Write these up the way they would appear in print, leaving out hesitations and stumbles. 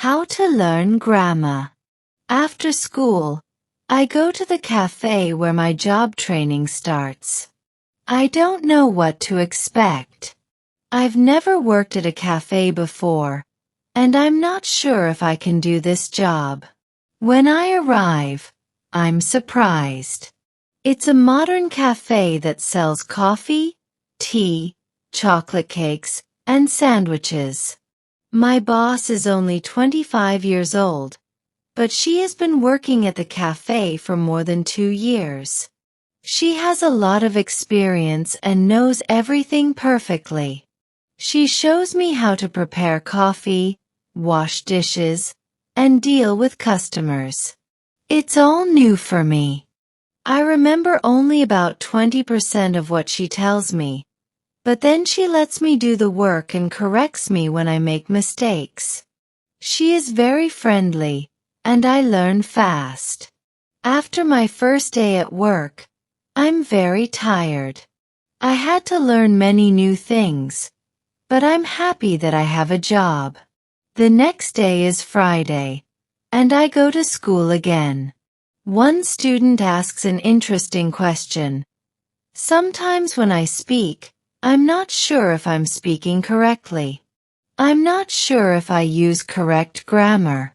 How to learn grammar. After school, I go to the cafe where my job training starts. I don't know what to expect. I've never worked at a cafe before, and I'm not sure if I can do this job. When I arrive, I'm surprised. It's a modern cafe that sells coffee, tea, chocolate cakes, and sandwiches. My boss is only 25 years old, but she has been working at the cafe for more than 2 years. She has a lot of experience and knows everything perfectly. She shows me how to prepare coffee, wash dishes, and deal with customers. It's all new for me. I remember only about 20% of what she tells me, but then she lets me do the work and corrects me when I make mistakes. She is very friendly, and I learn fast. After my first day at work, I'm very tired. I had to learn many new things, but I'm happy that I have a job. The next day is Friday, and I go to school again. One student asks an interesting question. Sometimes when I speak, I'm not sure if I'm speaking correctly. I'm not sure if I use correct grammar.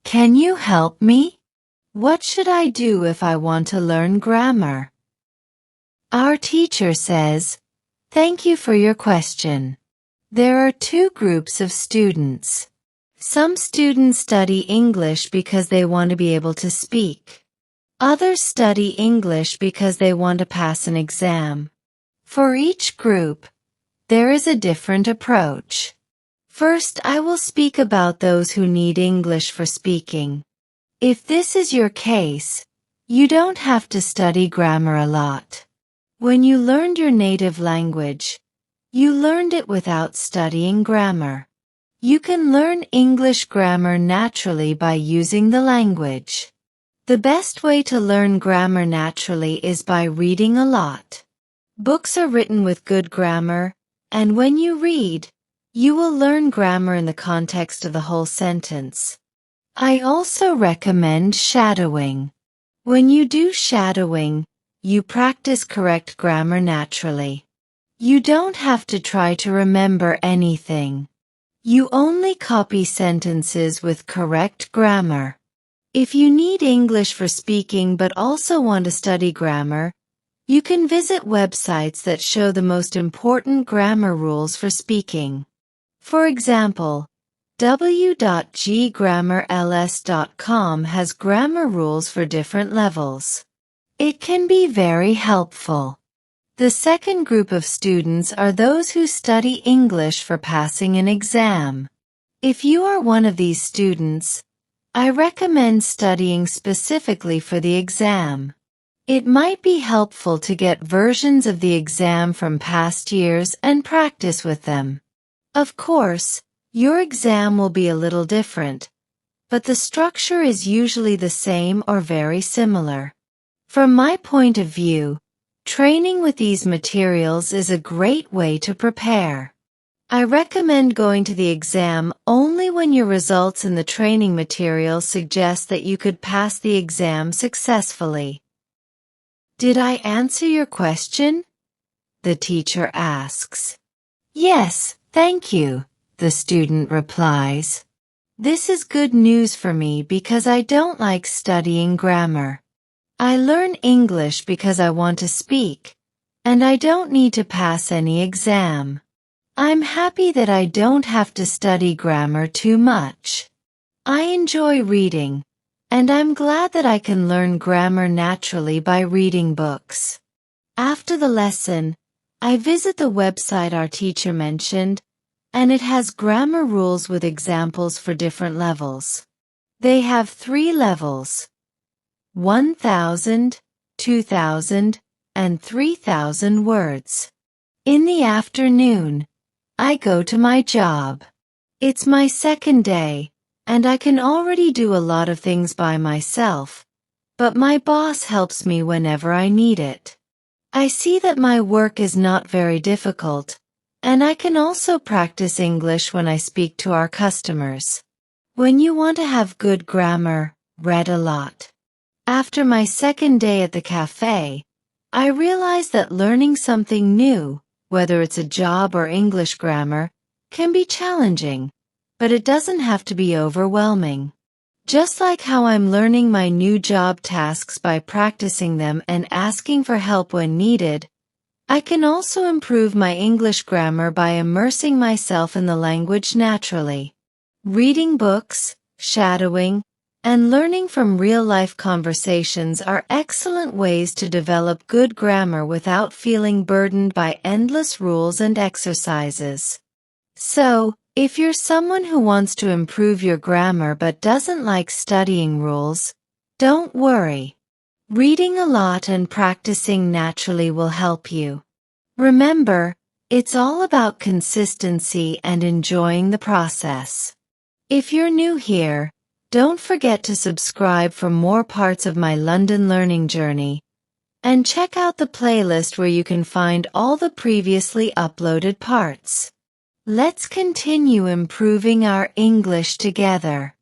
Can you help me? What should I do if I want to learn grammar? Our teacher says, "Thank you for your question." There are two groups of students. Some students study English because they want to be able to speak. Others study English because they want to pass an exam. For each group, there is a different approach. First, I will speak about those who need English for speaking. If this is your case, you don't have to study grammar a lot. When you learned your native language, you learned it without studying grammar. You can learn English grammar naturally by using the language. The best way to learn grammar naturally is by reading a lot. Books are written with good grammar, and when you read, you will learn grammar in the context of the whole sentence. I also recommend shadowing. When you do shadowing, you practice correct grammar naturally. You don't have to try to remember anything. You only copy sentences with correct grammar. If you need English for speaking but also want to study grammar, you can visit websites that show the most important grammar rules for speaking. For example, w.ggrammarls.com has grammar rules for different levels. It can be very helpful. The second group of students are those who study English for passing an exam. If you are one of these students, I recommend studying specifically for the exam. It might be helpful to get versions of the exam from past years and practice with them. Of course, your exam will be a little different, but the structure is usually the same or very similar. From my point of view, training with these materials is a great way to prepare. I recommend going to the exam only when your results in the training material suggest that you could pass the exam successfully. Did I answer your question? The teacher asks. Yes, thank you, the student replies. This is good news for me because I don't like studying grammar. I learn English because I want to speak, and I don't need to pass any exam. I'm happy that I don't have to study grammar too much. I enjoy reading, and I'm glad that I can learn grammar naturally by reading books. After the lesson, I visit the website our teacher mentioned, and it has grammar rules with examples for different levels. They have 3 levels: 1,000, 2,000, and 3,000 words. In the afternoon, I go to my job. It's my second day, and I can already do a lot of things by myself, but my boss helps me whenever I need it. I see that my work is not very difficult, and I can also practice English when I speak to our customers. When you want to have good grammar, read a lot. After my second day at the cafe, I realized that learning something new, whether it's a job or English grammar, can be challenging, but it doesn't have to be overwhelming. Just like how I'm learning my new job tasks by practicing them and asking for help when needed, I can also improve my English grammar by immersing myself in the language naturally. Reading books, shadowing, and learning from real-life conversations are excellent ways to develop good grammar without feeling burdened by endless rules and exercises. So, if you're someone who wants to improve your grammar but doesn't like studying rules, don't worry. Reading a lot and practicing naturally will help you. Remember, it's all about consistency and enjoying the process. If you're new here, don't forget to subscribe for more parts of my London learning journey, and check out the playlist where you can find all the previously uploaded parts. Let's continue improving our English together.